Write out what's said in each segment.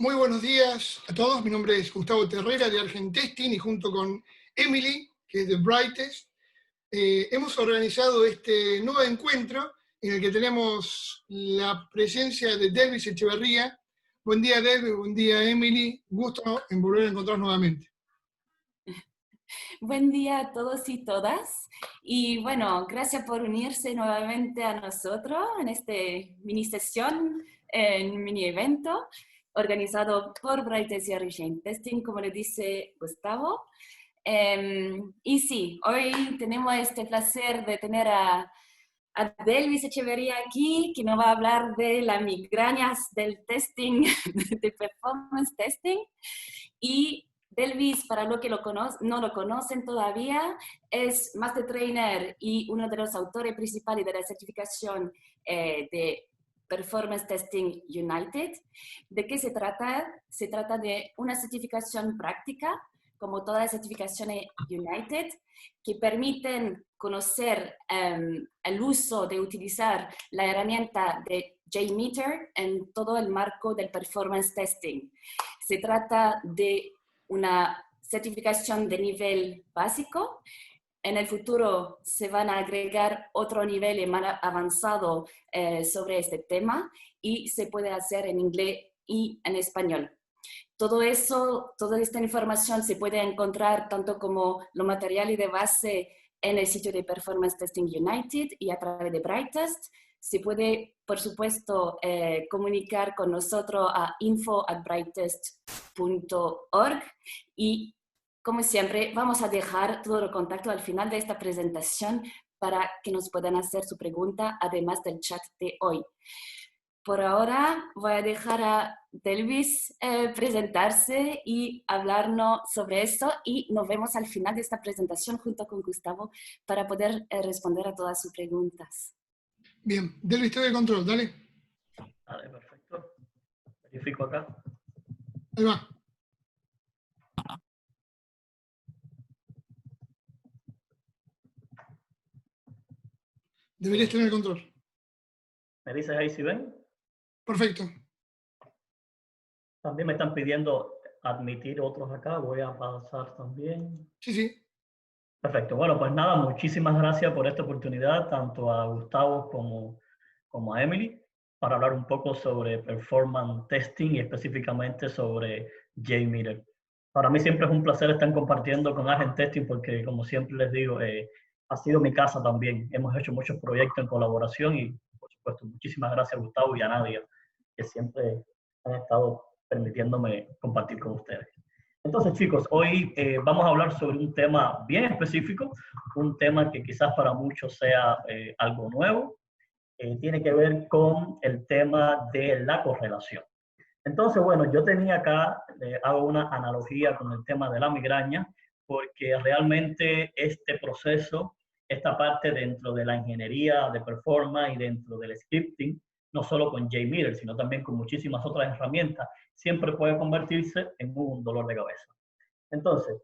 Muy buenos días a todos. Mi nombre es Gustavo Terrera de Argentesting y junto con Emily, que es de Brightest, hemos organizado este nuevo encuentro en el que tenemos la presencia de Delvis Echeverría. Buen día, Delvis. Buen día, Emily. Gusto en volver a encontrarnos nuevamente. Buen día a todos y todas. Y bueno, gracias por unirse nuevamente a nosotros en esta mini sesión, en mini evento organizado por Brightest y Argentesting, como le dice Gustavo. Y sí, hoy tenemos este placer de tener a Delvis Echeverría aquí, que nos va a hablar de las migrañas del testing, de performance testing. Y Delvis, para los que no lo conocen todavía, es Master Trainer y uno de los autores principales de la certificación de Performance Testing United. ¿De qué se trata? Se trata de una certificación práctica, como todas las certificaciones United, que permiten conocer el uso de utilizar la herramienta de JMeter en todo el marco del performance testing. Se trata de una certificación de nivel básico. En el futuro se van a agregar otro nivel más avanzado sobre este tema y se puede hacer en inglés y en español. Todo eso, toda esta información se puede encontrar tanto como los materiales de base en el sitio de Performance Testing United y a través de Brightest. Se puede, por supuesto, comunicar con nosotros a info@brightest.org y, como siempre, vamos a dejar todo el contacto al final de esta presentación para que nos puedan hacer su pregunta, además del chat de hoy. Por ahora voy a dejar a Delvis presentarse y hablarnos sobre eso y nos vemos al final de esta presentación junto con Gustavo para poder responder a todas sus preguntas. Bien, Delvis, te doy el control, dale. Vale, perfecto. Verifico acá. Ahí va. Deberías tener el control. ¿Me dices ahí si ven? Perfecto. También me están pidiendo admitir otros acá. Voy a pasar también. Sí, sí. Perfecto. Bueno, pues nada, muchísimas gracias por esta oportunidad, tanto a Gustavo como a Emily, para hablar un poco sobre performance testing y específicamente sobre JMeter. Para mí siempre es un placer estar compartiendo con Argentesting porque, como siempre les digo, ha sido mi casa también. Hemos hecho muchos proyectos en colaboración y, por supuesto, muchísimas gracias a Gustavo y a Nadia, que siempre han estado permitiéndome compartir con ustedes. Entonces, chicos, hoy vamos a hablar sobre un tema bien específico, un tema que quizás para muchos sea algo nuevo. Tiene que ver con el tema de la correlación. Entonces, bueno, yo tenía acá, hago una analogía con el tema de la migraña, porque realmente este proceso, esta parte dentro de la ingeniería de performance y dentro del scripting, no solo con JMeter, sino también con muchísimas otras herramientas, siempre puede convertirse en un dolor de cabeza. Entonces,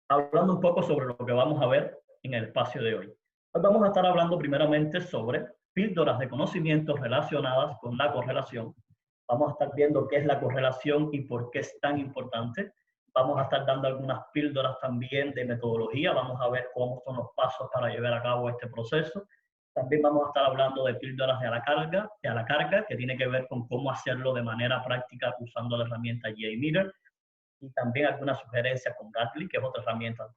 hablando un poco sobre lo que vamos a ver en el espacio de hoy. Pues vamos a estar hablando primeramente sobre píldoras de conocimientos relacionadas con la correlación. Vamos a estar viendo qué es la correlación y por qué es tan importante. Vamos a estar dando algunas píldoras también de metodología. Vamos a ver cómo son los pasos para llevar a cabo este proceso. También vamos a estar hablando de píldoras de a la carga, que tiene que ver con cómo hacerlo de manera práctica usando la herramienta JMeter. Y también algunas sugerencias con Gatling, que es otra herramienta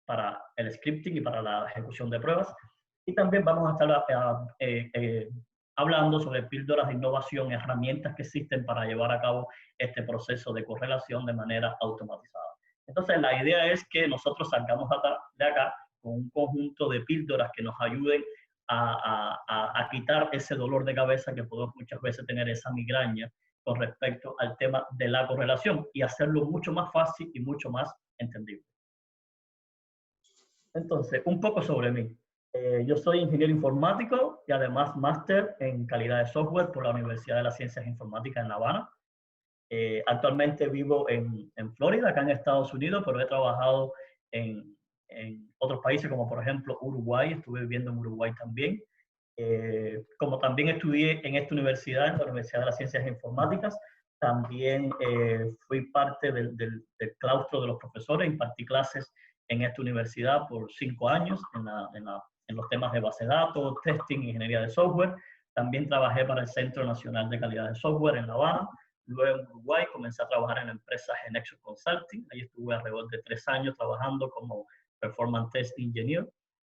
para el scripting y para la ejecución de pruebas. Y también vamos a estar hablando sobre píldoras de innovación, herramientas que existen para llevar a cabo este proceso de correlación de manera automatizada. Entonces, la idea es que nosotros salgamos de acá con un conjunto de píldoras que nos ayuden a quitar ese dolor de cabeza que podemos muchas veces tener, esa migraña, con respecto al tema de la correlación y hacerlo mucho más fácil y mucho más entendible. Entonces, un poco sobre mí. Yo soy ingeniero informático y además máster en calidad de software por la Universidad de las Ciencias Informáticas en La Habana. Actualmente vivo en Florida, acá en Estados Unidos, pero he trabajado en otros países como por ejemplo Uruguay. Estuve viviendo en Uruguay también. Como también estudié en esta universidad, en la Universidad de las Ciencias Informáticas, También fui parte del claustro de los profesores, impartí clases en esta universidad por 5 años en los temas de base de datos, testing, ingeniería de software. También trabajé para el Centro Nacional de Calidad de Software en La Habana. Luego en Uruguay comencé a trabajar en la empresa Genexus Consulting. Ahí estuve alrededor de 3 años trabajando como Performance Test Engineer.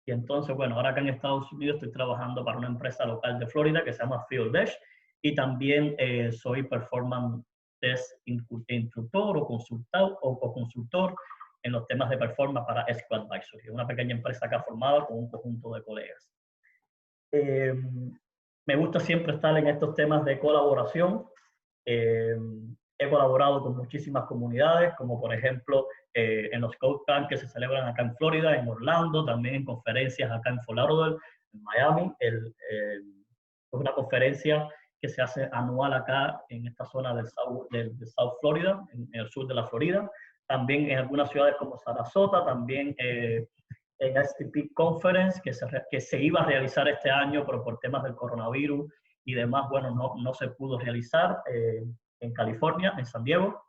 Y entonces, bueno, ahora acá en Estados Unidos estoy trabajando para una empresa local de Florida que se llama FieldDash. Y también soy Performance Test instructor o consultor en los temas de performance para ESCO Advisory, una pequeña empresa acá formada con un conjunto de colegas. Me gusta siempre estar en estos temas de colaboración. He colaborado con muchísimas comunidades, como por ejemplo en los CodeCamp que se celebran acá en Florida, en Orlando, también en conferencias acá en Fort Lauderdale, en Miami. Es una conferencia que se hace anual acá en esta zona del South Florida, en el sur de la Florida. También en algunas ciudades como Sarasota, también en STP Conference, que se iba a realizar este año, pero por temas del coronavirus y demás, bueno, no se pudo realizar en California, en San Diego.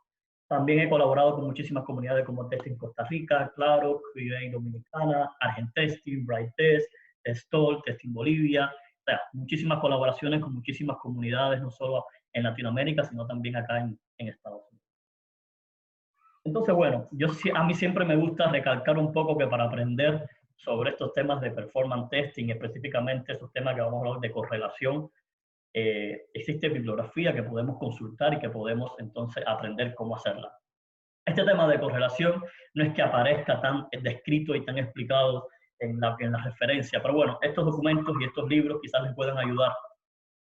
También he colaborado con muchísimas comunidades como Testing Costa Rica, Claro, QA Dominicana, Argentesting, Brightest, Stol, Testing Bolivia. O sea, muchísimas colaboraciones con muchísimas comunidades, no solo en Latinoamérica, sino también acá en Estados Unidos. Entonces, bueno, a mí siempre me gusta recalcar un poco que para aprender sobre estos temas de performance testing, específicamente esos temas que vamos a hablar de correlación, existe bibliografía que podemos consultar y que podemos entonces aprender cómo hacerla. Este tema de correlación no es que aparezca tan descrito y tan explicado en la referencia, pero bueno, estos documentos y estos libros quizás les puedan ayudar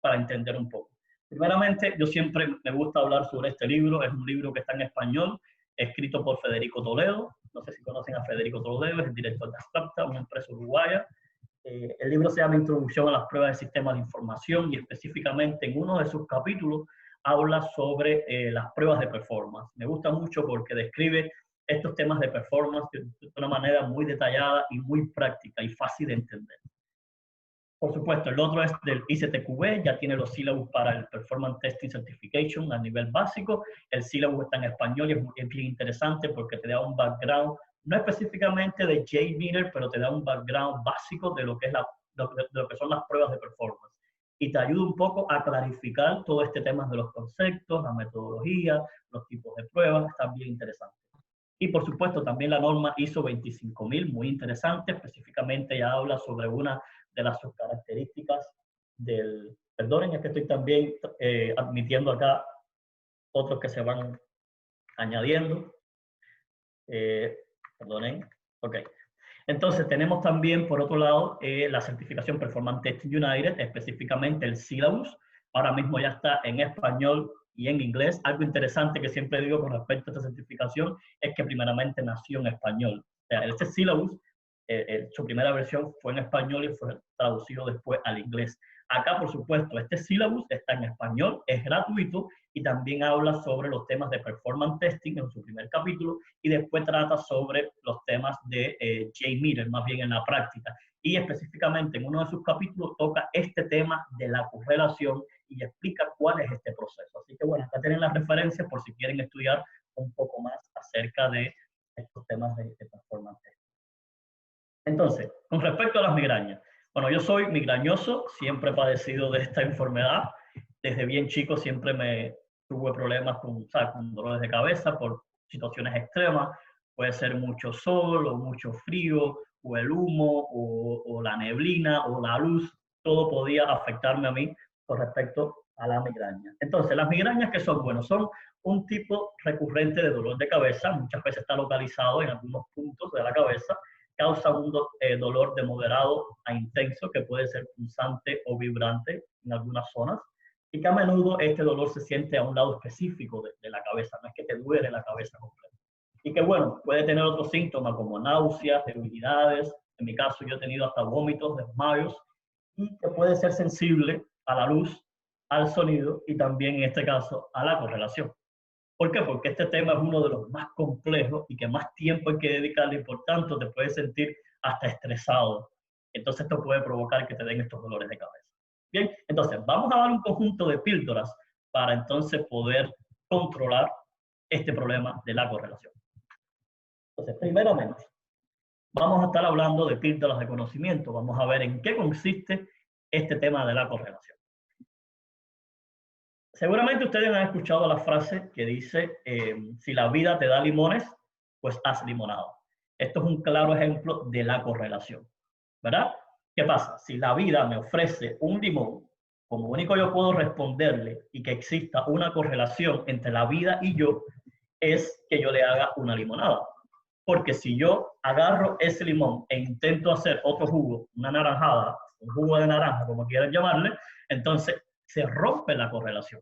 para entender un poco. Primeramente, yo siempre me gusta hablar sobre este libro. Es un libro que está en español, escrito por Federico Toledo. No sé si conocen a Federico Toledo, es el director de Astapta, una empresa uruguaya. El libro se llama Introducción a las pruebas de sistemas de información y específicamente en uno de sus capítulos habla sobre las pruebas de performance. Me gusta mucho porque describe estos temas de performance de una manera muy detallada y muy práctica y fácil de entender. Por supuesto, el otro es del ICTQB, ya tiene los sílabos para el Performance Testing Certification a nivel básico. El sílabo está en español y es bien interesante porque te da un background, no específicamente de JMeter, pero te da un background básico de lo que, lo que son las pruebas de performance. Y te ayuda un poco a clarificar todo este tema de los conceptos, la metodología, los tipos de pruebas, está bien interesante. Y por supuesto también la norma ISO 25000, muy interesante, específicamente ya habla sobre una de las subcaracterísticas del... Perdonen, es que estoy también admitiendo acá otros que se van añadiendo. Perdonen, ok. Entonces tenemos también, por otro lado, la certificación Performance Testing United, específicamente el syllabus. Ahora mismo ya está en español y en inglés. Algo interesante que siempre digo con respecto a esta certificación es que primeramente nació en español. O sea, este syllabus, su primera versión fue en español y fue traducido después al inglés. Acá, por supuesto, este syllabus está en español, es gratuito y también habla sobre los temas de performance testing en su primer capítulo y después trata sobre los temas de JMeter, más bien en la práctica. Y específicamente en uno de sus capítulos toca este tema de la correlación y explica cuál es este proceso. Así que bueno, acá tienen las referencias por si quieren estudiar un poco más acerca de estos temas de performance testing. Entonces, con respecto a las migrañas. Bueno, yo soy migrañoso, siempre he padecido de esta enfermedad. Desde bien chico siempre tuve problemas con dolores de cabeza por situaciones extremas. Puede ser mucho sol o mucho frío, o el humo, o la neblina, o la luz. Todo podía afectarme a mí con respecto a la migraña. Entonces, las migrañas, ¿qué son? Bueno, son un tipo recurrente de dolor de cabeza. Muchas veces está localizado en algunos puntos de la cabeza. Causa un dolor de moderado a intenso, que puede ser punzante o vibrante en algunas zonas, y que a menudo este dolor se siente a un lado específico de la cabeza, no es que te duele la cabeza completa. Y que bueno, puede tener otros síntomas como náuseas, debilidades, en mi caso yo he tenido hasta vómitos, desmayos, y que puede ser sensible a la luz, al sonido y también en este caso a la correlación. ¿Por qué? Porque este tema es uno de los más complejos y que más tiempo hay que dedicarle y por tanto te puedes sentir hasta estresado. Entonces esto puede provocar que te den estos dolores de cabeza. Bien, entonces vamos a dar un conjunto de píldoras para entonces poder controlar este problema de la correlación. Entonces, primeramente, vamos a estar hablando de píldoras de conocimiento. Vamos a ver en qué consiste este tema de la correlación. Seguramente ustedes han escuchado la frase que dice, si la vida te da limones, pues haz limonada. Esto es un claro ejemplo de la correlación, ¿verdad? ¿Qué pasa? Si la vida me ofrece un limón, como único yo puedo responderle y que exista una correlación entre la vida y yo, es que yo le haga una limonada. Porque si yo agarro ese limón e intento hacer otro jugo, una naranjada, un jugo de naranja, como quieran llamarle, entonces se rompe la correlación.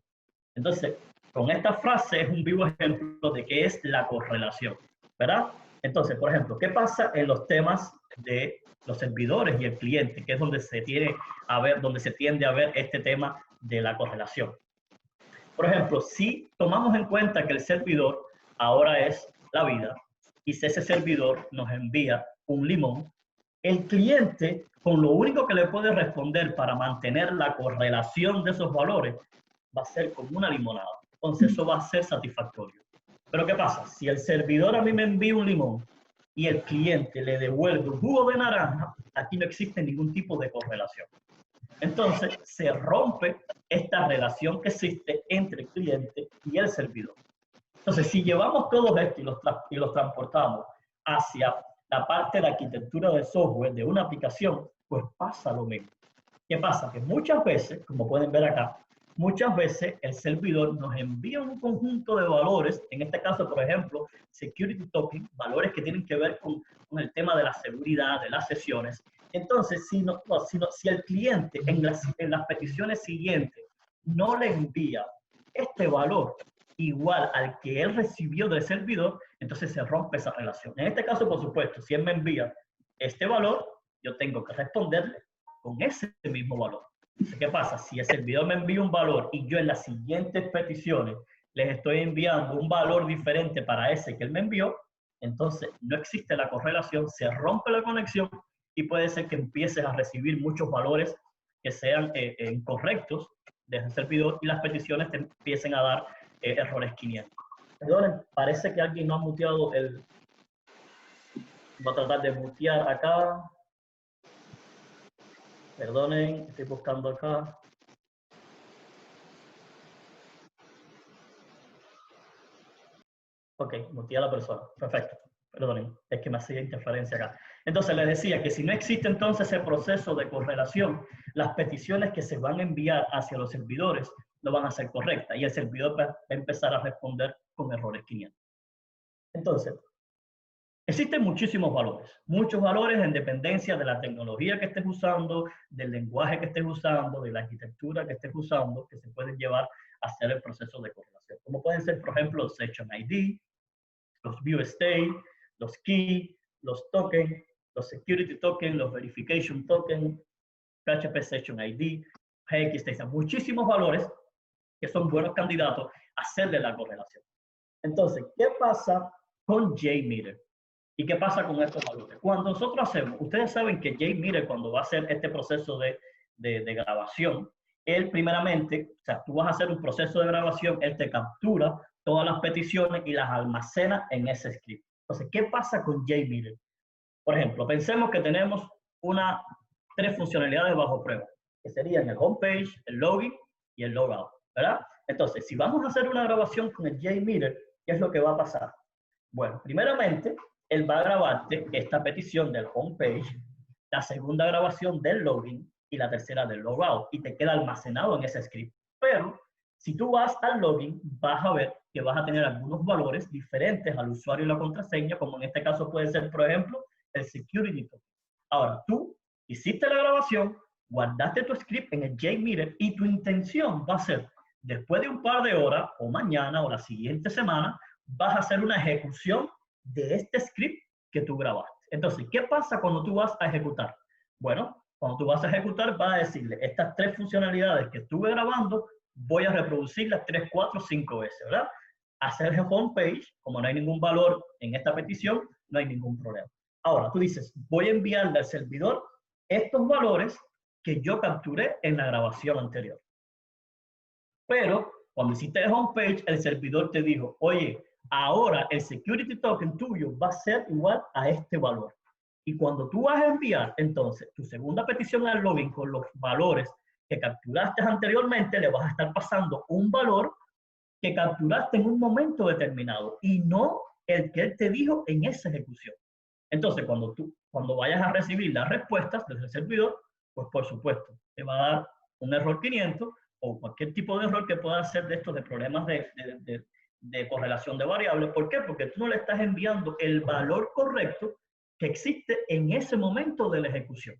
Entonces, con esta frase es un vivo ejemplo de qué es la correlación, ¿verdad? Entonces, por ejemplo, ¿qué pasa en los temas de los servidores y el cliente, que es donde se tiende a ver este tema de la correlación? Por ejemplo, si tomamos en cuenta que el servidor ahora es la vida, y si ese servidor nos envía un limón, el cliente, con lo único que le puede responder para mantener la correlación de esos valores, va a ser como una limonada. Entonces eso va a ser satisfactorio. Pero ¿qué pasa? Si el servidor a mí me envía un limón y el cliente le devuelve un jugo de naranja, aquí no existe ningún tipo de correlación. Entonces se rompe esta relación que existe entre el cliente y el servidor. Entonces, si llevamos todo esto y los transportamos hacia la parte de arquitectura de software de una aplicación, pues pasa lo mismo. ¿Qué pasa? Que muchas veces, como pueden ver acá, muchas veces el servidor nos envía un conjunto de valores, en este caso, por ejemplo, security token, valores que tienen que ver con el tema de la seguridad, de las sesiones. Entonces, si el cliente en las peticiones siguientes no le envía este valor igual al que él recibió del servidor, entonces se rompe esa relación. En este caso, por supuesto, si él me envía este valor, yo tengo que responderle con ese mismo valor. Entonces, ¿qué pasa? Si el servidor me envía un valor y yo en las siguientes peticiones les estoy enviando un valor diferente para ese que él me envió, entonces no existe la correlación, se rompe la conexión y puede ser que empieces a recibir muchos valores que sean incorrectos desde el servidor y las peticiones te empiecen a dar errores 500. Perdonen, parece que alguien no ha muteado el... Voy a tratar de mutear acá. Perdonen, estoy buscando acá. Ok, muteé a la persona. Perfecto. Perdonen, es que me hacía interferencia acá. Entonces les decía que si no existe entonces ese proceso de correlación, las peticiones que se van a enviar hacia los servidores no van a ser correctas y el servidor va a empezar a responder con errores 500. Entonces, existen muchísimos valores, muchos valores en dependencia de la tecnología que estés usando, del lenguaje que estés usando, de la arquitectura que estés usando, que se pueden llevar a hacer el proceso de correlación. Como pueden ser, por ejemplo, los Session ID, los View State, los Key, los Tokens, los Security Tokens, los Verification Tokens, PHP Session ID, GXT, muchísimos valores que son buenos candidatos a hacerle la correlación. Entonces, ¿qué pasa con JMeter? ¿Y qué pasa con estos valores? Cuando nosotros hacemos, ustedes saben que JMeter, cuando va a hacer este proceso de grabación, él primeramente, o sea, tú vas a hacer un proceso de grabación, él te captura todas las peticiones y las almacena en ese script. Entonces, ¿qué pasa con JMeter? Por ejemplo, pensemos que tenemos 3 funcionalidades bajo prueba, que serían el homepage, el login y el logout, ¿verdad? Entonces, si vamos a hacer una grabación con el JMeter, ¿qué es lo que va a pasar? Bueno, primeramente, él va a grabarte esta petición del homepage, la segunda grabación del login y la tercera del logout, y te queda almacenado en ese script. Pero, si tú vas al login, vas a ver que vas a tener algunos valores diferentes al usuario y la contraseña, como en este caso puede ser, por ejemplo, el security token. Ahora, tú hiciste la grabación, guardaste tu script en el JMeter y tu intención va a ser, después de un par de horas, o mañana, o la siguiente semana, vas a hacer una ejecución de este script que tú grabaste. Entonces, ¿qué pasa cuando tú vas a ejecutar? Bueno, cuando tú vas a ejecutar, vas a decirle, estas 3 funcionalidades que estuve grabando, voy a reproducirlas 3, 4, 5 veces, ¿verdad? Hacer el homepage, como no hay ningún valor en esta petición, no hay ningún problema. Ahora, tú dices, voy a enviarle al servidor estos valores que yo capturé en la grabación anterior. Pero Cuando hiciste el homepage, el servidor te dijo, oye, ahora el security token tuyo va a ser igual a este valor. Y cuando tú vas a enviar, entonces, tu segunda petición al login con los valores que capturaste anteriormente, le vas a estar pasando un valor que capturaste en un momento determinado y no el que él te dijo en esa ejecución. Entonces, cuando vayas a recibir las respuestas desde el servidor, pues por supuesto, te va a dar un error 500 o cualquier tipo de error que pueda ser de estos de problemas de correlación de variables. ¿Por qué? Porque tú no le estás enviando el valor correcto que existe en ese momento de la ejecución.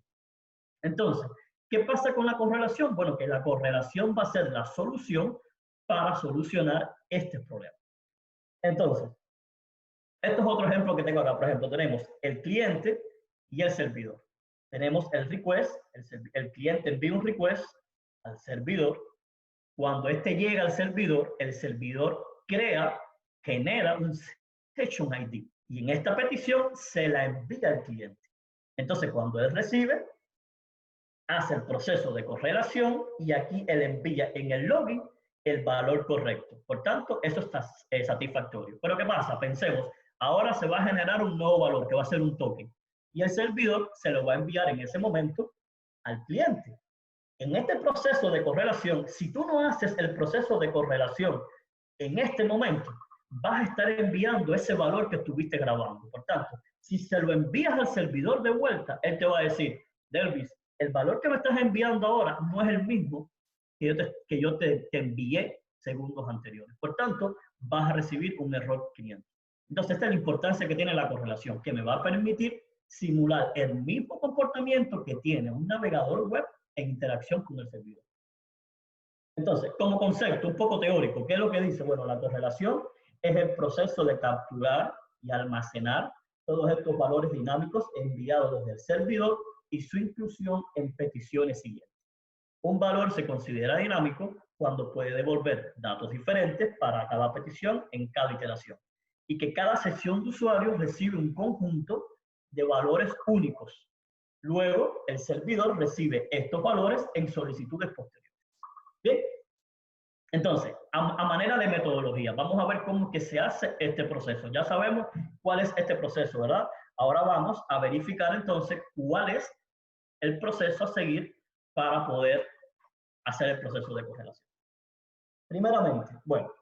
Entonces, ¿qué pasa con la correlación? Bueno, que la correlación va a ser la solución para solucionar este problema. Entonces, esto es otro ejemplo que tengo acá. Por ejemplo, tenemos el cliente y el servidor. Tenemos el request, el cliente envía un request al servidor. Cuando este llega al servidor, el servidor genera un session ID. Y en esta petición se la envía al cliente. Entonces, cuando él recibe, hace el proceso de correlación y aquí él envía en el login el valor correcto. Por tanto, eso está satisfactorio. Pero ¿qué pasa? Pensemos, ahora se va a generar un nuevo valor que va a ser un token. Y el servidor se lo va a enviar en ese momento al cliente. En este proceso de correlación, si tú no haces el proceso de correlación en este momento, vas a estar enviando ese valor que estuviste grabando. Por tanto, si se lo envías al servidor de vuelta, él te va a decir, Delvis, el valor que me estás enviando ahora no es el mismo que yo te envié segundos anteriores. Por tanto, vas a recibir un error 500. Entonces, esta es la importancia que tiene la correlación, que me va a permitir simular el mismo comportamiento que tiene un navegador web en interacción con el servidor. Entonces, como concepto un poco teórico, ¿qué es lo que dice? Bueno, la correlación es el proceso de capturar y almacenar todos estos valores dinámicos enviados desde el servidor y su inclusión en peticiones siguientes. Un valor se considera dinámico cuando puede devolver datos diferentes para cada petición en cada iteración y que cada sesión de usuario recibe un conjunto de valores únicos. Luego, el servidor recibe estos valores en solicitudes posteriores. ¿Bien? Entonces, a manera de metodología, vamos a ver cómo que se hace este proceso. Ya sabemos cuál es este proceso, ¿verdad? Ahora vamos a verificar entonces cuál es el proceso a seguir para poder hacer el proceso de correlación. Primeramente, bueno,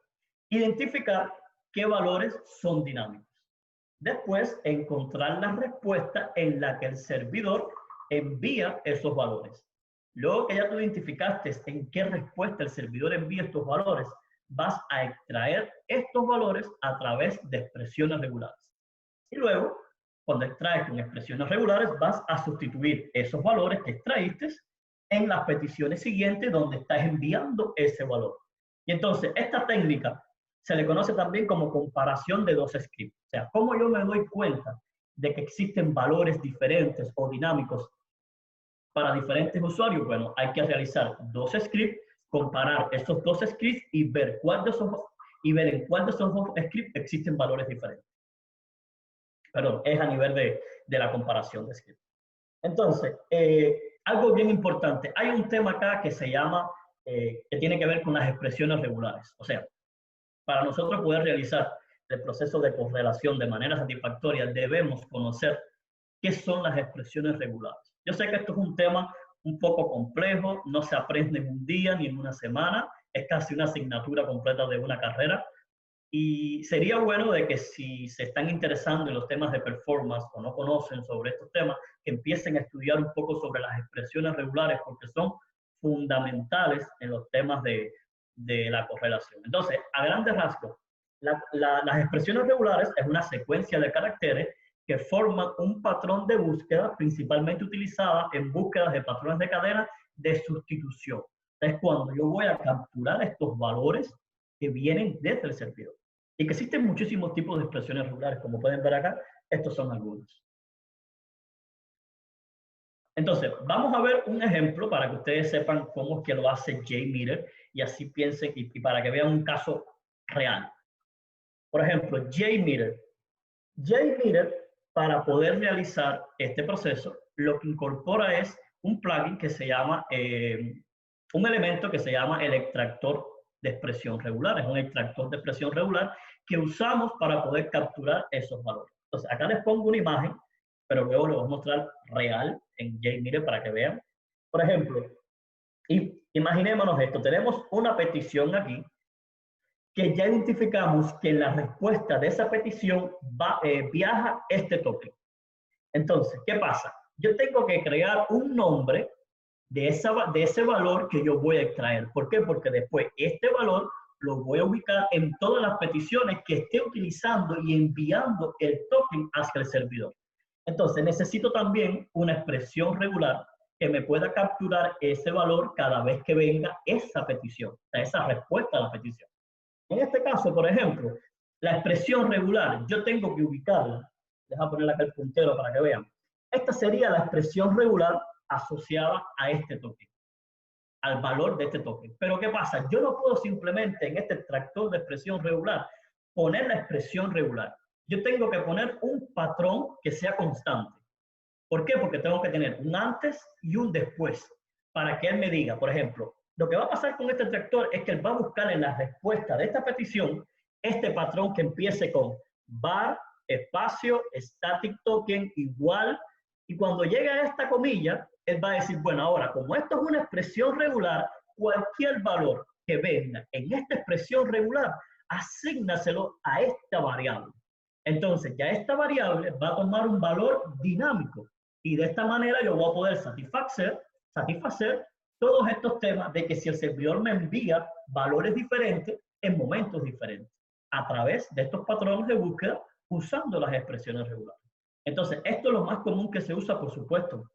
identificar qué valores son dinámicos. Después, encontrar la respuesta en la que el servidor envía esos valores. Luego que ya tú identificaste en qué respuesta el servidor envía estos valores, vas a extraer estos valores a través de expresiones regulares. Y luego, cuando extraes con expresiones regulares, vas a sustituir esos valores que extraíste en las peticiones siguientes donde estás enviando ese valor. Y entonces, esta técnica se le conoce también como comparación de dos scripts. O sea, ¿cómo yo me doy cuenta de que existen valores diferentes o dinámicos para diferentes usuarios? Bueno, hay que realizar dos scripts, comparar esos dos scripts y ver en cuál de esos dos scripts existen valores diferentes. Perdón, es a nivel de la comparación de scripts. Entonces, algo bien importante, hay un tema acá que se llama, que tiene que ver con las expresiones regulares. O sea, para nosotros poder realizar el proceso de correlación de manera satisfactoria, debemos conocer qué son las expresiones regulares. Yo sé que esto es un tema un poco complejo, no se aprende en un día ni en una semana, es casi una asignatura completa de una carrera, y sería bueno de que si se están interesando en los temas de performance o no conocen sobre estos temas, que empiecen a estudiar un poco sobre las expresiones regulares, porque son fundamentales en los temas de la correlación. Entonces, a grandes rasgos, las expresiones regulares es una secuencia de caracteres que forman un patrón de búsqueda principalmente utilizada en búsquedas de patrones de cadena de sustitución. Es cuando yo voy a capturar estos valores que vienen desde el servidor. Y que existen muchísimos tipos de expresiones regulares, como pueden ver acá, estos son algunos. Entonces, vamos a ver un ejemplo para que ustedes sepan cómo es que lo hace JMeter y así piensen y para que vean un caso real. Por ejemplo, JMeter. JMeter, para poder realizar este proceso, lo que incorpora es un plugin que se llama, un elemento que se llama el extractor de expresión regular. Es un extractor de expresión regular que usamos para poder capturar esos valores. Entonces, acá les pongo una imagen, pero luego les voy a mostrar real en JMeter para que vean. Por ejemplo, imaginémonos esto. Tenemos una petición aquí que ya identificamos que en la respuesta de esa petición viaja este token. Entonces, ¿qué pasa? Yo tengo que crear un nombre de ese valor que yo voy a extraer. ¿Por qué? Porque después este valor lo voy a ubicar en todas las peticiones que esté utilizando y enviando el token hacia el servidor. Entonces, necesito también una expresión regular que me pueda capturar ese valor cada vez que venga esa petición, o sea, esa respuesta a la petición. En este caso, por ejemplo, la expresión regular, yo tengo que ubicarla. Deja poner acá el puntero para que vean. Esta sería la expresión regular asociada a este token, al valor de este token. Pero ¿qué pasa? Yo no puedo simplemente en este extractor de expresión regular poner la expresión regular. Yo tengo que poner un patrón que sea constante. ¿Por qué? Porque tengo que tener un antes y un después para que él me diga, por ejemplo, lo que va a pasar con este extractor es que él va a buscar en la respuesta de esta petición este patrón que empiece con var, espacio, static token, igual, y cuando llegue a esta comilla, él va a decir, bueno, ahora, como esto es una expresión regular, cualquier valor que venga en esta expresión regular, asígnaselo a esta variable. Entonces, ya esta variable va a tomar un valor dinámico, y de esta manera yo voy a poder satisfacer todos estos temas de que si el servidor me envía valores diferentes en momentos diferentes, a través de estos patrones de búsqueda, usando las expresiones regulares. Entonces, esto es lo más común que se usa, por supuesto.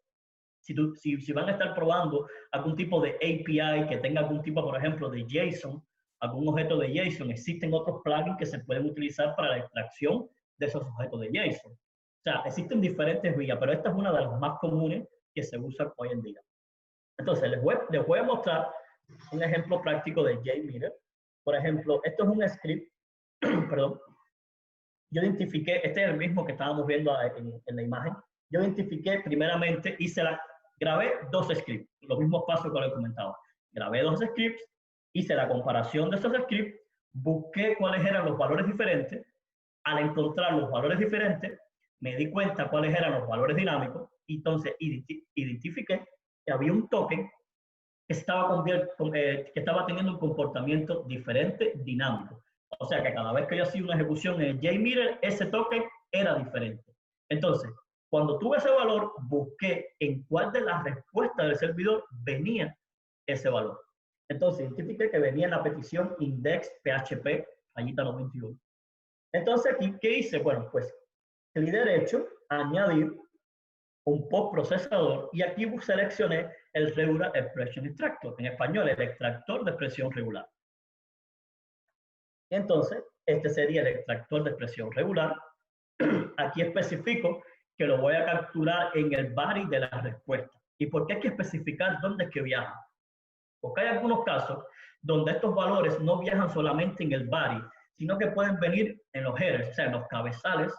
Si van a estar probando algún tipo de API que tenga algún tipo, por ejemplo, de JSON, algún objeto de JSON, existen otros plugins que se pueden utilizar para la extracción de esos objetos de JSON. O sea, existen diferentes vías, pero esta es una de las más comunes que se usan hoy en día. Entonces, les voy a mostrar un ejemplo práctico de JMeter. Por ejemplo, esto es un script, perdón. Yo identifiqué, este es el mismo que estábamos viendo en la imagen. Yo identifiqué primeramente, grabé dos scripts, los mismos pasos que les comentaba. Grabé dos scripts, hice la comparación de esos scripts, busqué cuáles eran los valores diferentes. Al encontrar los valores diferentes, me di cuenta cuáles eran los valores dinámicos, y entonces identifiqué que había un token que estaba teniendo un comportamiento diferente, dinámico. O sea que cada vez que yo hacía una ejecución en el JMeter, ese token era diferente. Entonces, cuando tuve ese valor, busqué en cuál de las respuestas del servidor venía ese valor. Entonces, identifiqué que venía en la petición index PHP, rayita 91. Entonces, aquí, ¿qué hice? Bueno, pues, clic derecho, añadir un postprocesador, y aquí seleccioné el Regular Expression Extractor, en español, el extractor de expresión regular. Entonces, este sería el extractor de expresión regular. Aquí especifico que lo voy a capturar en el body de la respuesta. ¿Y por qué hay que especificar dónde es que viaja? Porque hay algunos casos donde estos valores no viajan solamente en el body, sino que pueden venir en los headers, o sea, en los cabezales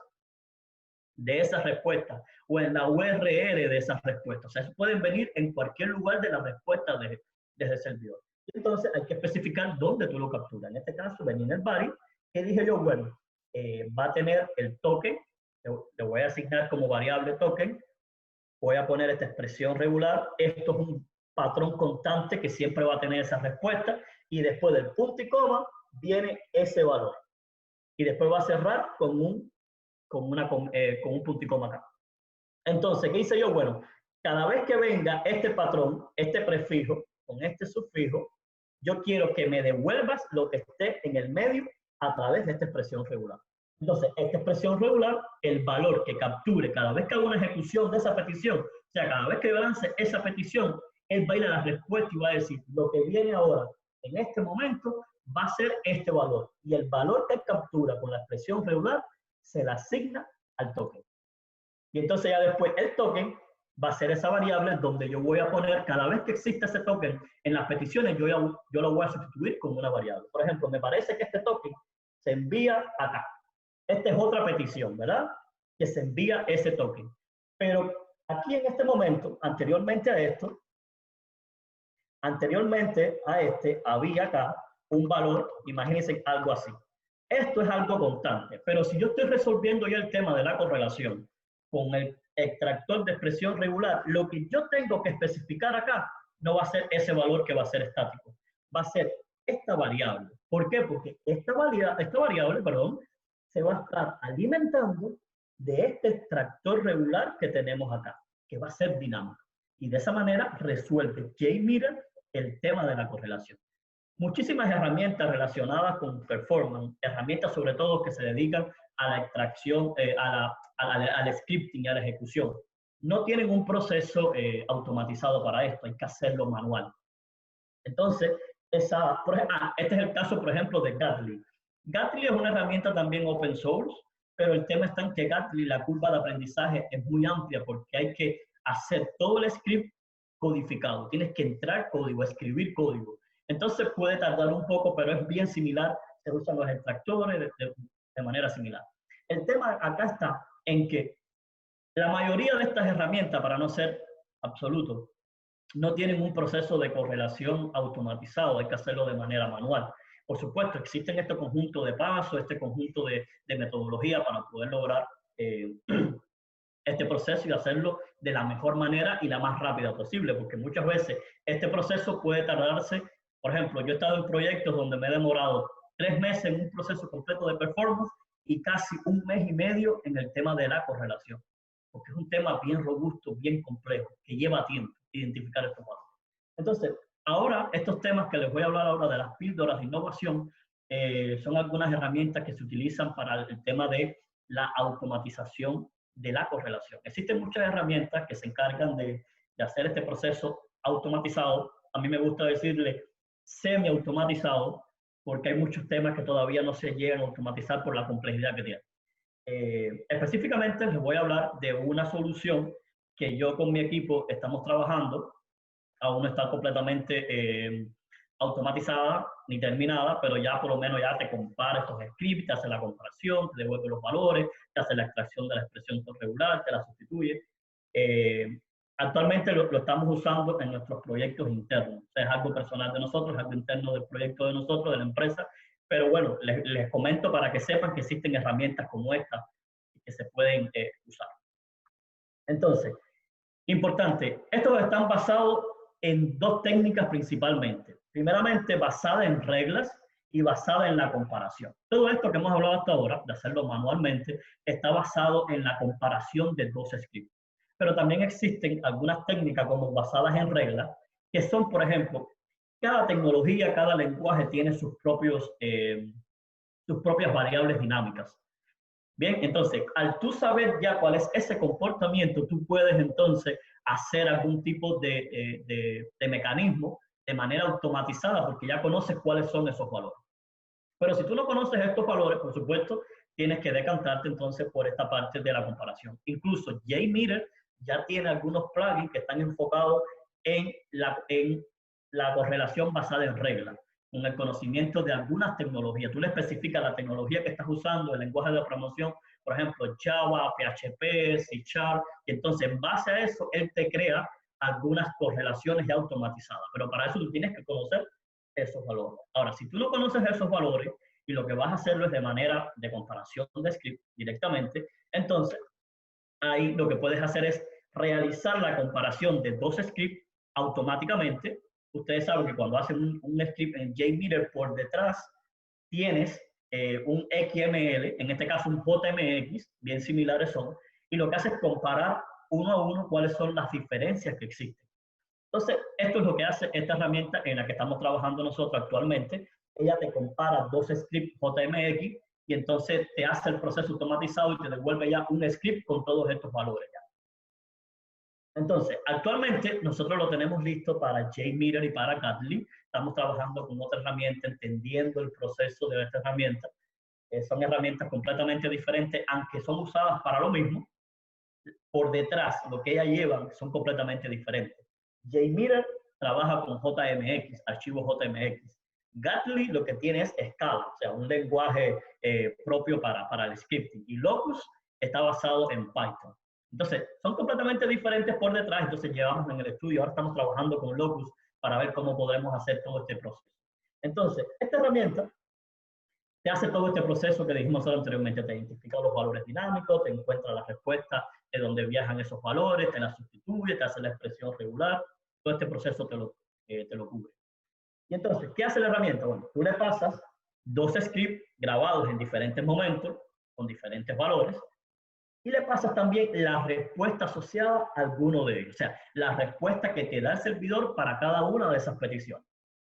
de esa respuesta o en la URL de esas respuestas. O sea, pueden venir en cualquier lugar de la respuesta de ese servidor. Entonces hay que especificar dónde tú lo capturas. En este caso venía en el body, que dije yo, bueno, va a tener el token, le voy a asignar como variable token, voy a poner esta expresión regular, esto es un patrón constante que siempre va a tener esa respuesta, y después del punto y coma viene ese valor. Y después va a cerrar con un punto y coma acá. Entonces, ¿qué hice yo? Bueno, cada vez que venga este patrón, este prefijo, con este sufijo, yo quiero que me devuelvas lo que esté en el medio a través de esta expresión regular. Entonces, esta expresión regular, el valor que capture cada vez que haga una ejecución de esa petición, o sea, cada vez que yo lance esa petición, él va a ir a la respuesta y va a decir, lo que viene ahora, en este momento, va a ser este valor. Y el valor que él captura con la expresión regular se la asigna al token. Y entonces ya después el token va a ser esa variable donde yo voy a poner, cada vez que exista ese token en las peticiones, yo lo voy a sustituir con una variable. Por ejemplo, me parece que este token se envía acá. Esta es otra petición, ¿verdad? Que se envía ese token. Pero aquí en este momento, anteriormente a este, había acá un valor, imagínense algo así. Esto es algo constante, pero si yo estoy resolviendo ya el tema de la correlación con el extractor de expresión regular, lo que yo tengo que especificar acá no va a ser ese valor que va a ser estático, va a ser esta variable. ¿Por qué? Porque esta variable, se va a estar alimentando de este extractor regular que tenemos acá, que va a ser dinámico. Y de esa manera resuelve JMeter el tema de la correlación. Muchísimas herramientas relacionadas con performance, herramientas sobre todo que se dedican a la extracción, al scripting y a la ejecución, no tienen un proceso automatizado para esto, hay que hacerlo manual. Entonces, este es el caso, por ejemplo, de Gatly. Gatly es una herramienta también open source, pero el tema está en que Gatly, la curva de aprendizaje es muy amplia porque hay que hacer todo el script codificado. Tienes que entrar código, escribir código. Entonces puede tardar un poco, pero es bien similar. Se usan los extractores de manera similar. El tema acá está en que la mayoría de estas herramientas, para no ser absoluto, no tienen un proceso de correlación automatizado, hay que hacerlo de manera manual. Por supuesto, existen este conjunto de pasos, este conjunto de metodología para poder lograr este proceso y hacerlo de la mejor manera y la más rápida posible, porque muchas veces este proceso puede tardarse. Por ejemplo, yo he estado en proyectos donde me he demorado 3 meses en un proceso completo de performance y casi 1 mes y medio en el tema de la correlación, porque es un tema bien robusto, bien complejo, que lleva tiempo identificar estos valores. Entonces, ahora, estos temas que les voy a hablar ahora de las píldoras de innovación, son algunas herramientas que se utilizan para el tema de la automatización de la correlación. Existen muchas herramientas que se encargan de hacer este proceso automatizado. A mí me gusta decirle semi-automatizado, porque hay muchos temas que todavía no se llegan a automatizar por la complejidad que tienen. Específicamente les voy a hablar de una solución que yo con mi equipo estamos trabajando. Aún no está completamente automatizada ni terminada, pero ya por lo menos ya te compara estos scripts, te hace la comparación, te devuelve los valores, te hace la extracción de la expresión regular, te la sustituye. Actualmente lo estamos usando en nuestros proyectos internos. O sea, es algo personal de nosotros, es algo interno del proyecto de nosotros, de la empresa. Pero bueno, les comento para que sepan que existen herramientas como esta que se pueden usar. Entonces, importante, estos están basados en 2 técnicas principalmente. Primeramente, basada en reglas y basada en la comparación. Todo esto que hemos hablado hasta ahora, de hacerlo manualmente, está basado en la comparación de 2 scripts. Pero también existen algunas técnicas como basadas en reglas, que son, por ejemplo, cada tecnología, cada lenguaje tiene sus propias variables dinámicas. Bien, entonces, al tú saber ya cuál es ese comportamiento, tú puedes entonces hacer algún tipo de mecanismo de manera automatizada, porque ya conoces cuáles son esos valores. Pero si tú no conoces estos valores, por supuesto, tienes que decantarte entonces por esta parte de la comparación. Incluso JMeter ya tiene algunos plugins que están enfocados en la correlación basada en reglas, con el conocimiento de algunas tecnologías. Tú le especificas la tecnología que estás usando, el lenguaje de programación, por ejemplo, Java, PHP, C#, y entonces en base a eso, él te crea algunas correlaciones ya automatizadas. Pero para eso tú tienes que conocer esos valores. Ahora, si tú no conoces esos valores y lo que vas a hacerlo es de manera de comparación de script directamente, entonces ahí lo que puedes hacer es realizar la comparación de 2 scripts automáticamente. Ustedes saben que cuando hacen un script en JMeter, por detrás tienes un XML, en este caso un JMX, bien similares son, y lo que hace es comparar uno a uno cuáles son las diferencias que existen. Entonces, esto es lo que hace esta herramienta en la que estamos trabajando nosotros actualmente. Ella te compara 2 scripts JMX y entonces te hace el proceso automatizado y te devuelve ya un script con todos estos valores ya. Entonces, actualmente nosotros lo tenemos listo para JMeter y para Gatly. Estamos trabajando con otra herramienta, entendiendo el proceso de esta herramienta. Son herramientas completamente diferentes, aunque son usadas para lo mismo. Por detrás, lo que ellas llevan son completamente diferentes. JMeter trabaja con JMX, archivos JMX. Gatly lo que tiene es Scala, o sea, un lenguaje propio para el scripting. Y Locus está basado en Python. Entonces, son completamente diferentes por detrás. Entonces, llevamos en el estudio, ahora estamos trabajando con Locus para ver cómo podemos hacer todo este proceso. Entonces, esta herramienta te hace todo este proceso que dijimos anteriormente, te identifica los valores dinámicos, te encuentra la respuesta de dónde viajan esos valores, te la sustituye, te hace la expresión regular, todo este proceso te lo cubre. Y entonces, ¿qué hace la herramienta? Bueno, tú le pasas 2 scripts grabados en diferentes momentos, con diferentes valores, y le pasas también la respuesta asociada a alguno de ellos, o sea, la respuesta que te da el servidor para cada una de esas peticiones.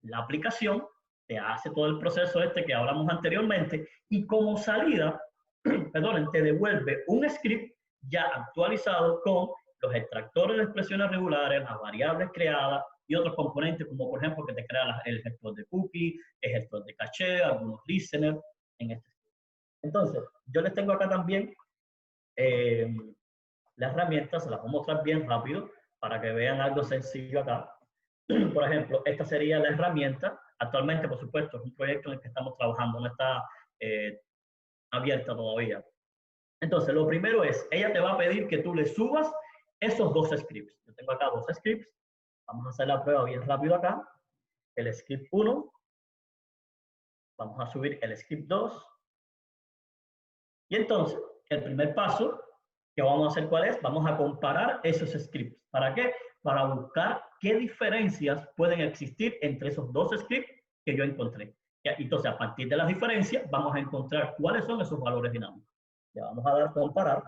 La aplicación te hace todo el proceso que hablamos anteriormente, y como salida, perdonen, te devuelve un script ya actualizado con los extractores de expresiones regulares, las variables creadas y otros componentes, como por ejemplo que te crea el gestor de cookie, el gestor de caché, algunos listeners en este script. Entonces, yo les tengo acá también las herramientas, se las voy a mostrar bien rápido para que vean algo sencillo acá. Por ejemplo, esta sería la herramienta. Actualmente, por supuesto, es un proyecto en el que estamos trabajando, no está abierta todavía. Entonces, lo primero es, ella te va a pedir que tú le subas esos 2 scripts. Yo tengo acá 2 scripts. Vamos a hacer la prueba bien rápido acá. El script 1. Vamos a subir el script 2. Y entonces, el primer paso que vamos a hacer, ¿cuál es? Vamos a comparar esos scripts. ¿Para qué? Para buscar qué diferencias pueden existir entre esos 2 scripts que yo encontré. Entonces, a partir de las diferencias, vamos a encontrar cuáles son esos valores dinámicos. Le vamos a dar comparar.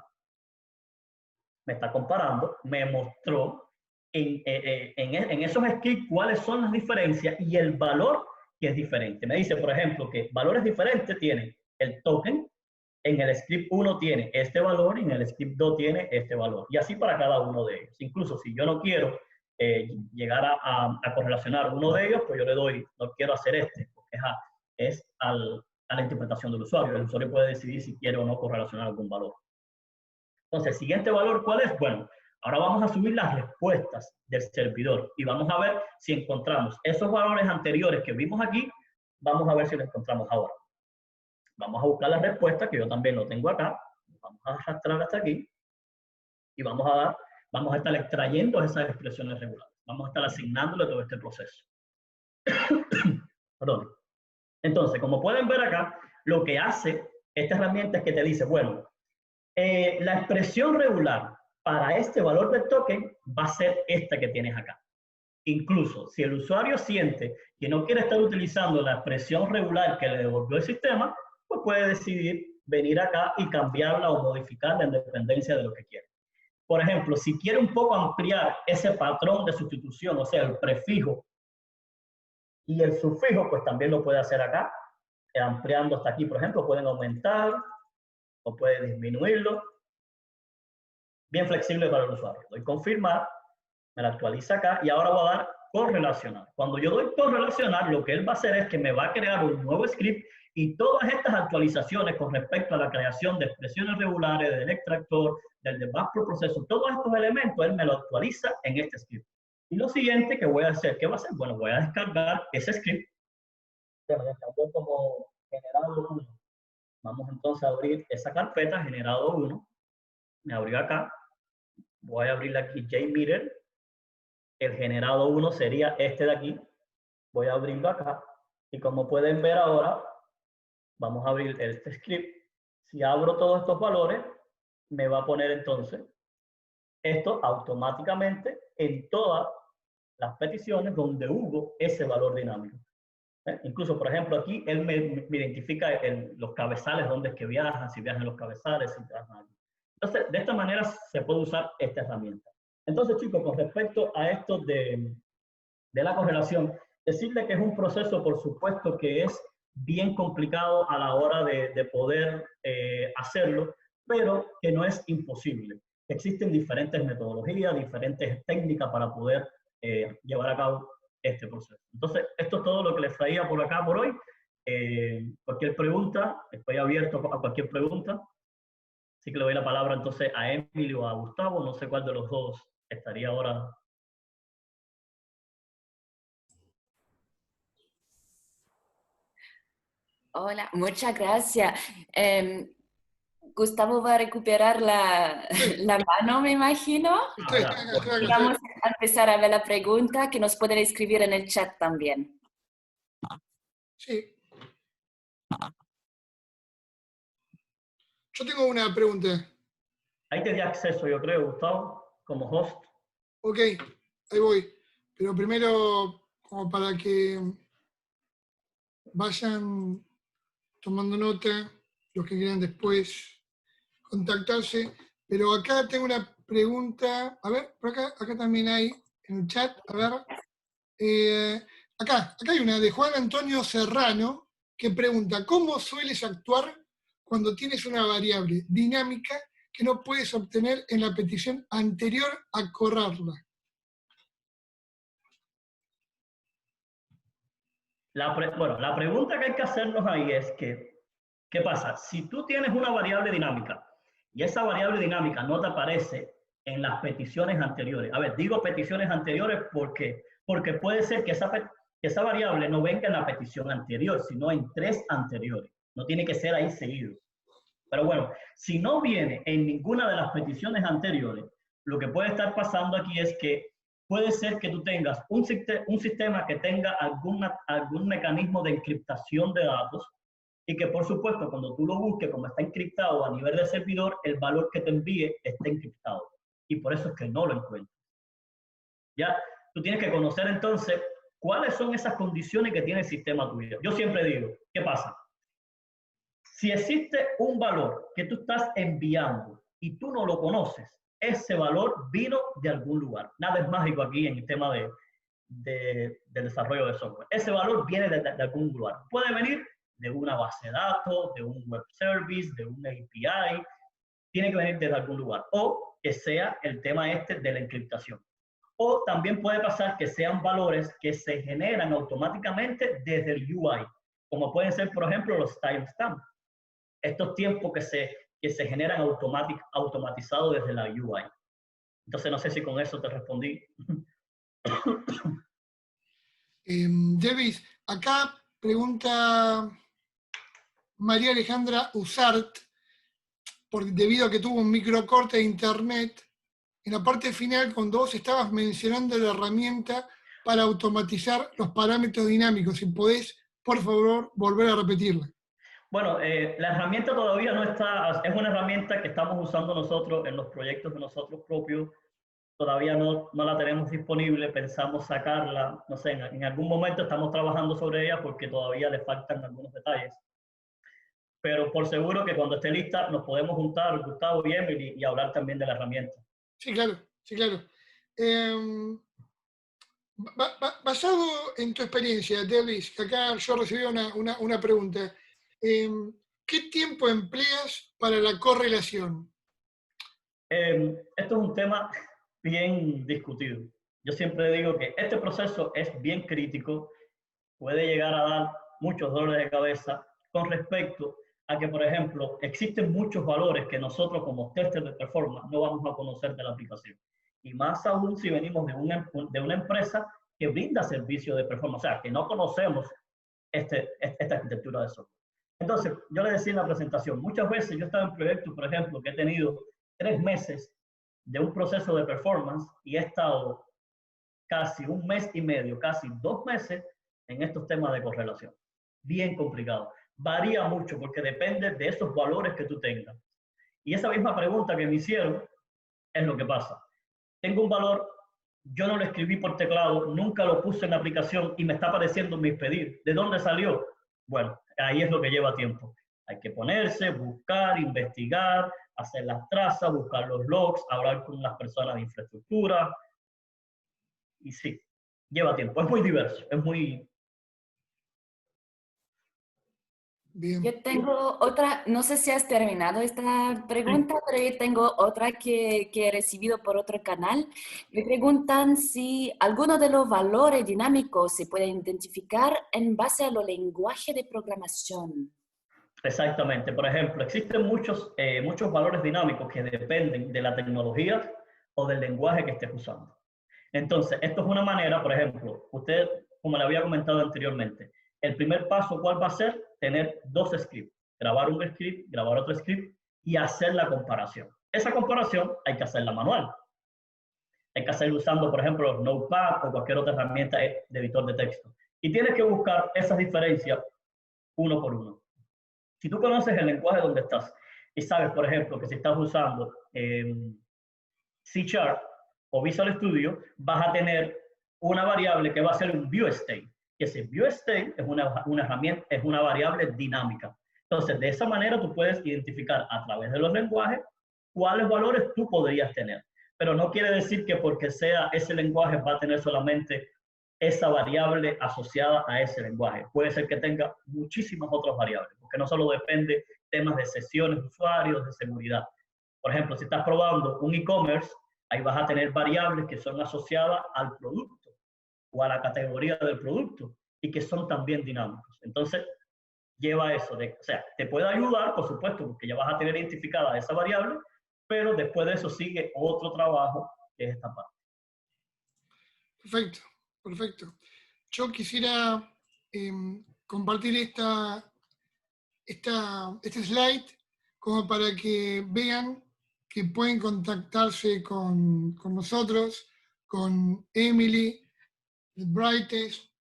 Me está comparando, me mostró en esos scripts cuáles son las diferencias y el valor que es diferente. Me dice, por ejemplo, que valores diferentes tiene el token. En el script 1 tiene este valor y en el script 2 tiene este valor. Y así para cada uno de ellos. Incluso si yo no quiero llegar a correlacionar uno de ellos, pues yo le doy, no quiero hacer este, porque es a la interpretación del usuario. El usuario puede decidir si quiere o no correlacionar algún valor. Entonces, el siguiente valor, ¿cuál es? Bueno, ahora vamos a subir las respuestas del servidor y vamos a ver si encontramos esos valores anteriores que vimos aquí, vamos a ver si los encontramos ahora. Vamos a buscar la respuesta, que yo también lo tengo acá. Vamos a arrastrar hasta aquí. Y vamos a estar extrayendo esas expresiones regulares. Vamos a estar asignándole todo este proceso. Perdón. Entonces, como pueden ver acá, lo que hace esta herramienta es que te dice, bueno, la expresión regular para este valor del token va a ser esta que tienes acá. Incluso, si el usuario siente que no quiere estar utilizando la expresión regular que le devolvió el sistema, pues puede decidir venir acá y cambiarla o modificarla en dependencia de lo que quiere. Por ejemplo, si quiere un poco ampliar ese patrón de sustitución, o sea, el prefijo y el sufijo, pues también lo puede hacer acá, ampliando hasta aquí. Por ejemplo, pueden aumentar o puede disminuirlo. Bien flexible para el usuario. Doy confirmar, me la actualiza acá y ahora voy a dar correlacionar. Cuando yo doy correlacionar, lo que él va a hacer es que me va a crear un nuevo script y todas estas actualizaciones con respecto a la creación de expresiones regulares, del extractor, del debug por proceso, todos estos elementos, él me lo actualiza en este script. Y lo siguiente que voy a hacer, ¿qué va a hacer? Bueno, voy a descargar ese script. Se me descargó como generado 1. Vamos entonces a abrir esa carpeta, generado 1. Me abrió acá. Voy a abrirle aquí JMeter. El generado 1 sería este de aquí. Voy a abrirlo acá. Y como pueden ver ahora, vamos a abrir este script. Si abro todos estos valores, me va a poner entonces esto automáticamente en todas las peticiones donde hubo ese valor dinámico. Incluso, por ejemplo, aquí él me identifica los cabezales, dónde es que viajan, si viajan los cabezales, si viajan aquí. Entonces, de esta manera se puede usar esta herramienta. Entonces, chicos, con respecto a esto de la correlación, decirle que es un proceso, por supuesto, que es bien complicado a la hora de poder hacerlo, pero que no es imposible. Existen diferentes metodologías, diferentes técnicas para poder llevar a cabo este proceso. Entonces, esto es todo lo que les traía por acá por hoy. Cualquier pregunta, estoy abierto a cualquier pregunta. Así que le doy la palabra entonces a Emily o a Gustavo, no sé cuál de los dos estaría ahora. Hola, muchas gracias. Gustavo va a recuperar la mano, me imagino. Y vamos a empezar a ver la pregunta que nos pueden escribir en el chat también. Sí. Yo tengo una pregunta. Ahí te di acceso, yo creo, Gustavo, como host. Ok, ahí voy. Pero primero, como para que vayan tomando nota, los que quieran después contactarse. Pero acá tengo una pregunta. A ver, por acá también hay en el chat. A ver. Acá hay una de Juan Antonio Serrano que pregunta: ¿cómo sueles actuar cuando tienes una variable dinámica que no puedes obtener en la petición anterior a correrla? Bueno, la pregunta que hay que hacernos ahí es que, ¿qué pasa? Si tú tienes una variable dinámica y esa variable dinámica no te aparece en las peticiones anteriores. A ver, digo peticiones anteriores porque puede ser que esa variable no venga en la petición anterior, sino en 3 anteriores. No tiene que ser ahí seguido. Pero bueno, si no viene en ninguna de las peticiones anteriores, lo que puede estar pasando aquí es que puede ser que tú tengas un sistema que tenga algún mecanismo de encriptación de datos y que, por supuesto, cuando tú lo busques, como está encriptado a nivel de servidor, el valor que te envíe esté encriptado. Y por eso es que no lo encuentras. Ya, tú tienes que conocer entonces cuáles son esas condiciones que tiene el sistema tuyo. Yo siempre digo, ¿qué pasa? Si existe un valor que tú estás enviando y tú no lo conoces, ese valor vino de algún lugar. Nada es mágico aquí en el tema de desarrollo de software. Ese valor viene de algún lugar. Puede venir de una base de datos, de un web service, de un API. Tiene que venir de algún lugar. O que sea el tema este de la encriptación. O también puede pasar que sean valores que se generan automáticamente desde el UI, como pueden ser, por ejemplo, los timestamps. Estos tiempos que se generan automatizados desde la UI. Entonces, no sé si con eso te respondí. Davis, acá pregunta María Alejandra Usart, debido a que tuvo un microcorte de internet, en la parte final, cuando vos estabas mencionando la herramienta para automatizar los parámetros dinámicos, si podés, por favor, volver a repetirla. Bueno, la herramienta todavía no está, es una herramienta que estamos usando nosotros en los proyectos de nosotros propios. Todavía no la tenemos disponible, pensamos sacarla, no sé, en algún momento estamos trabajando sobre ella porque todavía le faltan algunos detalles. Pero por seguro que cuando esté lista nos podemos juntar, Gustavo y Emily, y hablar también de la herramienta. Sí, claro, sí, claro. Basado en tu experiencia, Davis, que acá yo recibí una pregunta. ¿Qué tiempo empleas para la correlación? Esto es un tema bien discutido. Yo siempre digo que este proceso es bien crítico, puede llegar a dar muchos dolores de cabeza con respecto a que, por ejemplo, existen muchos valores que nosotros como testers de performance no vamos a conocer de la aplicación. Y más aún si venimos de una empresa que brinda servicio de performance, o sea, que no conocemos esta arquitectura de software. Entonces, yo le decía en la presentación, muchas veces yo he estado en proyectos, por ejemplo, que he tenido 3 meses de un proceso de performance y he estado casi 1 mes y medio, casi 2 meses en estos temas de correlación. Bien complicado. Varía mucho porque depende de esos valores que tú tengas. Y esa misma pregunta que me hicieron es lo que pasa. Tengo un valor, yo no lo escribí por teclado, nunca lo puse en la aplicación y me está apareciendo mis pedidos. ¿De dónde salió? Bueno, ahí es lo que lleva tiempo. Hay que ponerse, buscar, investigar, hacer las trazas, buscar los logs, hablar con las personas de infraestructura. Y sí, lleva tiempo. Es muy diverso, es muy... Bien. Yo tengo otra, no sé si has terminado esta pregunta, pero yo tengo otra que he recibido por otro canal. Me preguntan si alguno de los valores dinámicos se puede identificar en base a los lenguajes de programación. Exactamente. Por ejemplo, existen muchos valores dinámicos que dependen de la tecnología o del lenguaje que estés usando. Entonces, esto es una manera, por ejemplo, usted, como le había comentado anteriormente, el primer paso, ¿cuál va a ser? Tener 2 scripts. Grabar un script, grabar otro script y hacer la comparación. Esa comparación hay que hacerla manual. Hay que hacerla usando, por ejemplo, Notepad o cualquier otra herramienta de editor de texto. Y tienes que buscar esas diferencias uno por uno. Si tú conoces el lenguaje donde estás y sabes, por ejemplo, que si estás usando C# o Visual Studio, vas a tener una variable que va a ser un viewState. Y ese viewState es una herramienta, es una variable dinámica. Entonces, de esa manera tú puedes identificar a través de los lenguajes cuáles valores tú podrías tener. Pero no quiere decir que porque sea ese lenguaje va a tener solamente esa variable asociada a ese lenguaje. Puede ser que tenga muchísimas otras variables, porque no solo depende temas de sesiones de usuarios, de seguridad. Por ejemplo, si estás probando un e-commerce, ahí vas a tener variables que son asociadas al producto o a la categoría del producto y que son también dinámicos. Entonces, lleva eso. O sea, te puede ayudar, por supuesto, porque ya vas a tener identificada esa variable, pero después de eso sigue otro trabajo, que es esta parte. Perfecto, perfecto. Yo quisiera compartir este slide como para que vean que pueden contactarse con nosotros, con Emily, Brightest,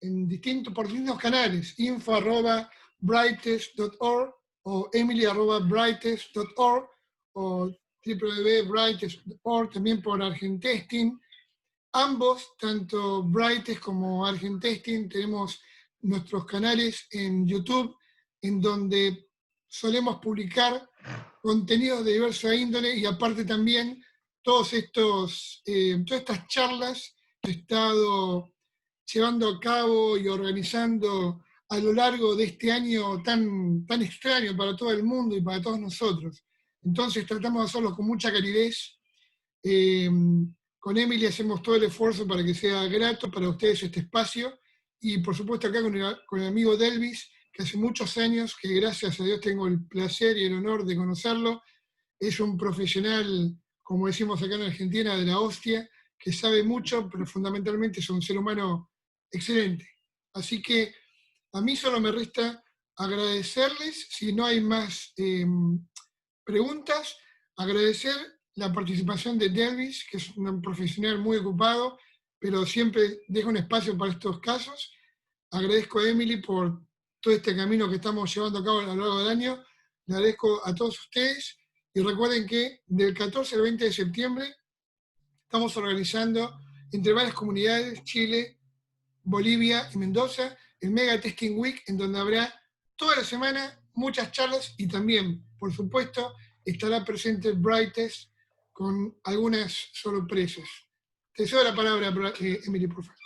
por distintos canales, info@brightest.org o emily@brightest.org o www.brightest.org, también por Argentesting. Ambos, tanto Brightest como Argentesting, tenemos nuestros canales en YouTube, en donde solemos publicar contenidos de diversa índole y aparte también todas estas charlas que he estado llevando a cabo y organizando a lo largo de este año tan extraño para todo el mundo y para todos nosotros. Entonces tratamos de hacerlo con mucha calidez. Con Emily hacemos todo el esfuerzo para que sea grato para ustedes este espacio y por supuesto acá con el amigo Delvis, que hace muchos años, que gracias a Dios tengo el placer y el honor de conocerlo. Es un profesional, como decimos acá en Argentina, de la hostia, que sabe mucho, pero fundamentalmente es un ser humano excelente. Así que a mí solo me resta agradecerles, si no hay más preguntas, agradecer la participación de Delvis, que es un profesional muy ocupado, pero siempre deja un espacio para estos casos. Agradezco a Emily por todo este camino que estamos llevando a cabo a lo largo del año. Le agradezco a todos ustedes y recuerden que del 14 al 20 de septiembre estamos organizando entre varias comunidades, Chile, Bolivia y Mendoza, el Mega Testing Week, en donde habrá toda la semana muchas charlas y también, por supuesto, estará presente Brightest con algunas sorpresas. Te cedo la palabra, Emily, por favor.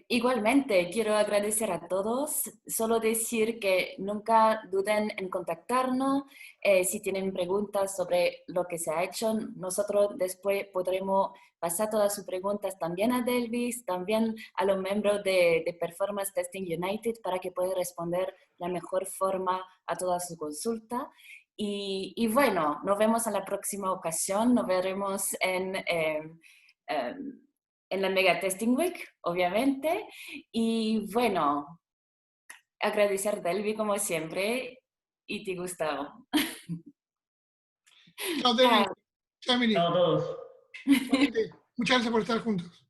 Igualmente, quiero agradecer a todos. Solo decir que nunca duden en contactarnos. Si tienen preguntas sobre lo que se ha hecho, nosotros después podremos pasar todas sus preguntas también a Delvis, también a los miembros de Performance Testing United para que puedan responder la mejor forma a toda su consulta. Y bueno, nos vemos en la próxima ocasión. Nos veremos en la Mega Testing Week, obviamente. Y bueno, agradecer a Delvi como siempre y te Gustavo. Chao, Delvi. Chao, Emily. Chao a todos. Muchas gracias por estar juntos.